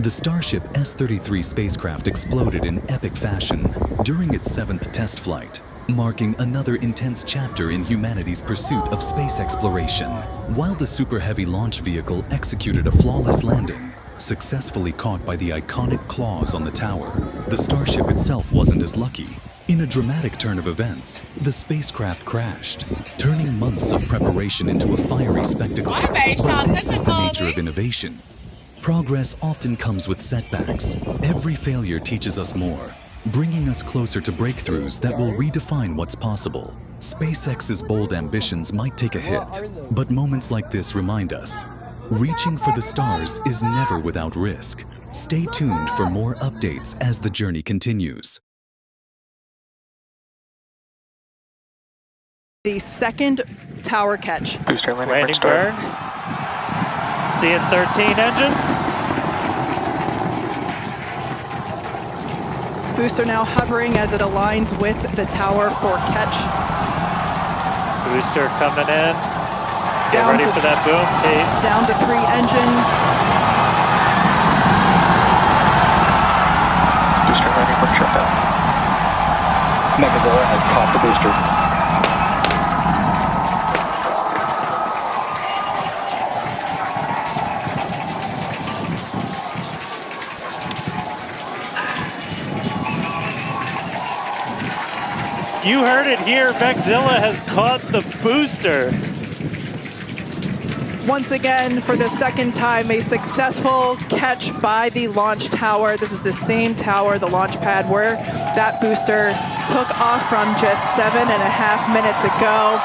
The Starship S33 spacecraft exploded in epic fashion during its 7th test flight, marking another intense chapter in humanity's pursuit of space exploration. While the Super Heavy launch vehicle executed a flawless landing, successfully caught by the iconic claws on the tower, the Starship itself wasn't as lucky. In a dramatic turn of events, the spacecraft crashed, turning months of preparation into a fiery spectacle. But this is the nature of innovation. Progress often comes with setbacks. Every failure teaches us more, bringing us closer to breakthroughs that will redefine what's possible. SpaceX's bold ambitions might take a hit, but moments like this remind us, reaching for the stars is never without risk. Stay tuned for more updates as the journey continues. The second tower catch. Landing burn. Seeing 13 engines. Booster now hovering as it aligns with the tower for catch. Booster coming in. Get ready for that boom, Kate. Down to 3 engines. Booster landing for shutdown. Megazilla has caught the booster. You heard it here, Megazilla has caught the booster. Once again, for the second time, a successful catch by the launch tower. This is the same tower, the launch pad, where that booster took off from just 7.5 minutes ago.